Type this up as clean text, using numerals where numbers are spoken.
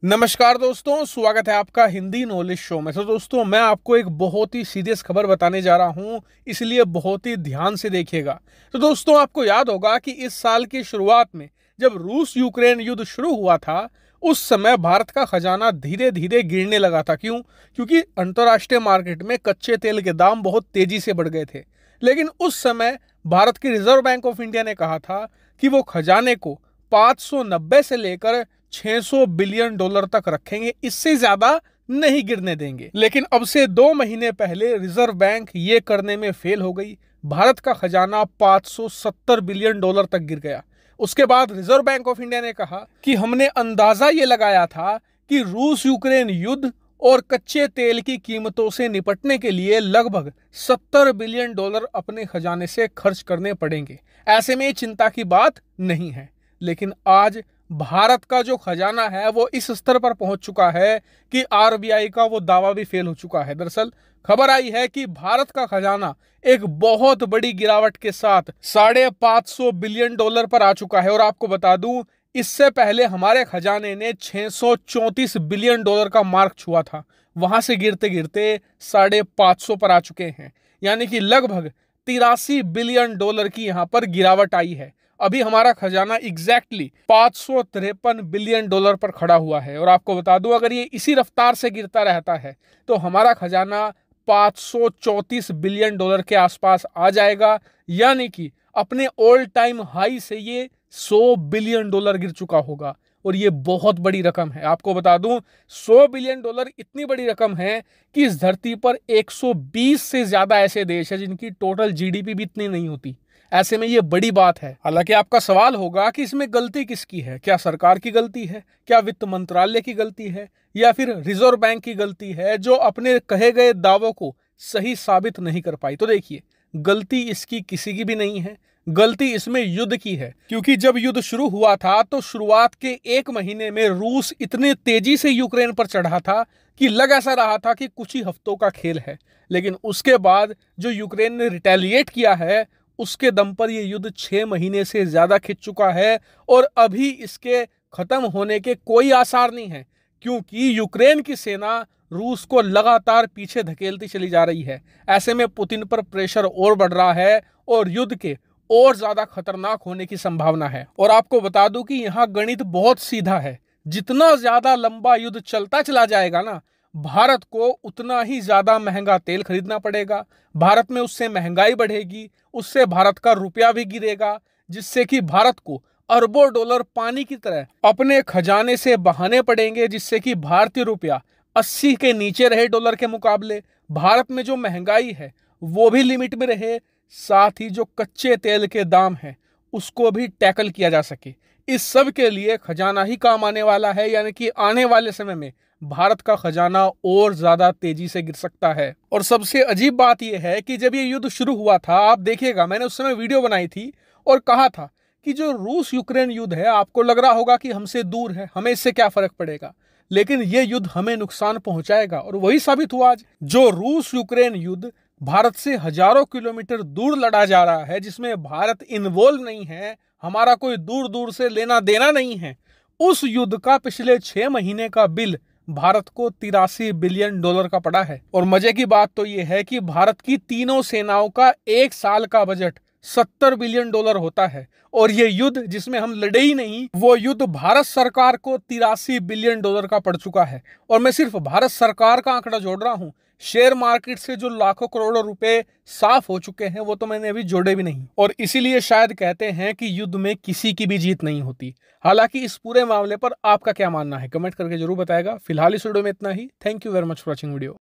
नमस्कार दोस्तों, स्वागत है आपका हिंदी नॉलेज शो में। तो दोस्तों, मैं आपको एक बहुत ही सीरियस खबर बताने जा रहा हूं, इसलिए बहुत ही ध्यान से देखिएगा। तो दोस्तों, आपको याद होगा कि इस साल की शुरुआत में जब रूस यूक्रेन युद्ध शुरू हुआ था, उस समय भारत का खजाना धीरे धीरे गिरने लगा था। क्यों? क्योंकि अंतर्राष्ट्रीय मार्केट में कच्चे तेल के दाम बहुत तेजी से बढ़ गए थे। लेकिन उस समय भारत की रिजर्व बैंक ऑफ इंडिया ने कहा था कि वो खजाने को 590 से लेकर 600 बिलियन डॉलर तक रखेंगे, इससे ज्यादा नहीं गिरने देंगे। लेकिन अब से 2 महीने पहले रिजर्व बैंक ये करने में फेल हो गई। भारत का खजाना 570 बिलियन डॉलर तक गिर गया। उसके बाद रिजर्व बैंक ऑफ इंडिया ने कहा कि हमने अंदाजा ये लगाया था कि रूस यूक्रेन युद्ध और कच्चे तेल की कीमतों से निपटने के लिए लगभग 70 बिलियन डॉलर अपने खजाने से खर्च करने पड़ेंगे। ऐसे में चिंता की बात नहीं है। लेकिन आज भारत का जो खजाना है वो इस स्तर पर पहुंच चुका है कि आरबीआई का वो दावा भी फेल हो चुका है। दरअसल खबर आई है कि भारत का खजाना एक बहुत बड़ी गिरावट के साथ 550 बिलियन डॉलर पर आ चुका है। और आपको बता दूं, इससे पहले हमारे खजाने ने 634 बिलियन डॉलर का मार्क छुआ था। वहां से गिरते गिरते 550 पर आ चुके हैं, यानी कि लगभग 83 बिलियन डॉलर की यहां पर गिरावट आई है। अभी हमारा खजाना एग्जैक्टली 553 बिलियन डॉलर पर खड़ा हुआ है। और आपको बता दूं, अगर ये इसी रफ्तार से गिरता रहता है तो हमारा खजाना 534 बिलियन डॉलर के आसपास आ जाएगा, यानी कि अपने ऑल टाइम हाई से ये 100 बिलियन डॉलर गिर चुका होगा। और ये बहुत बड़ी रकम है। आपको बता दूं, 100 बिलियन डॉलर इतनी बड़ी रकम है कि इस धरती पर 120 से ज्यादा ऐसे देश हैं जिनकी टोटल जीडीपी भी इतनी नहीं होती। ऐसे में ये बड़ी बात है। हालांकि आपका सवाल होगा कि इसमें गलती किसकी है? क्या सरकार की गलती है? क्या वित्त मंत्रालय की गलती है? या फिर रिजर्व बैंक की गलती है जो अपने कहे गए दावों को सही साबित नहीं कर पाई? तो देखिए, गलती इसकी किसी की भी नहीं है। गलती इसमें युद्ध की है। क्योंकि जब युद्ध शुरू हुआ था तो शुरुआत के 1 महीने में रूस इतने तेजी से यूक्रेन पर चढ़ा था कि लग ऐसा रहा था कि कुछ ही हफ्तों का खेल है। लेकिन उसके बाद जो यूक्रेन ने रिटेलिएट किया है, उसके दम पर यह युद्ध 6 महीने से ज्यादा खिंच चुका है और अभी इसके खत्म होने के कोई आसार नहीं है। क्योंकि यूक्रेन की सेना रूस को लगातार पीछे धकेलती चली जा रही है। ऐसे में पुतिन पर प्रेशर और बढ़ रहा है और युद्ध के और ज्यादा खतरनाक होने की संभावना है। और आपको बता दूं कि यहाँ गणित बहुत सीधा है। जितना ज्यादा लंबा युद्ध चलता चला जाएगा ना, भारत को उतना ही ज्यादा महंगा तेल खरीदना पड़ेगा। भारत में उससे महंगाई बढ़ेगी, उससे भारत का रुपया भी गिरेगा, जिससे कि भारत को अरबों डॉलर पानी की तरह अपने खजाने से बहाने पड़ेंगे, जिससे कि भारतीय रुपया 80 के नीचे रहे डॉलर के मुकाबले। भारत में जो महंगाई है वो भी लिमिट में रहे, साथ ही जो कच्चे तेल के दाम हैं उसको भी टैकल किया जा सके। इस सब के लिए खजाना ही काम आने वाला है, यानी कि आने वाले समय में भारत का खजाना और ज्यादा तेजी से गिर सकता है। और सबसे अजीब बात यह है कि जब ये युद्ध शुरू हुआ था, आप देखिएगा, मैंने उस समय वीडियो बनाई थी और कहा था कि जो रूस यूक्रेन युद्ध है, आपको लग रहा होगा कि हमसे दूर है, हमें इससे क्या फर्क पड़ेगा, लेकिन ये युद्ध हमें नुकसान पहुंचाएगा। और वही साबित हुआ आज। जो रूस यूक्रेन युद्ध भारत से हजारों किलोमीटर दूर लड़ा जा रहा है, जिसमें भारत इन्वॉल्व नहीं है, हमारा कोई दूर दूर से लेना देना नहीं है, उस युद्ध का पिछले 6 महीने का बिल भारत को 83 बिलियन डॉलर का पड़ा है। और मजे की बात तो यह है कि भारत की तीनों सेनाओं का एक साल का बजट 70 बिलियन डॉलर होता है। और ये युद्ध जिसमें हम लड़े ही नहीं, वो युद्ध भारत सरकार को 83 बिलियन डॉलर का पड़ चुका है। और मैं सिर्फ भारत सरकार का आंकड़ा जोड़ रहा हूं, शेयर मार्केट से जो लाखों करोड़ों रुपए साफ हो चुके हैं वो तो मैंने अभी जोड़े भी नहीं। और इसीलिए शायद कहते हैं कि युद्ध में किसी की भी जीत नहीं होती। हालांकि इस पूरे मामले पर आपका क्या मानना है, कमेंट करके जरूर बताएगा। फिलहाल इस वीडियो में इतना ही। Thank you very much for watching video.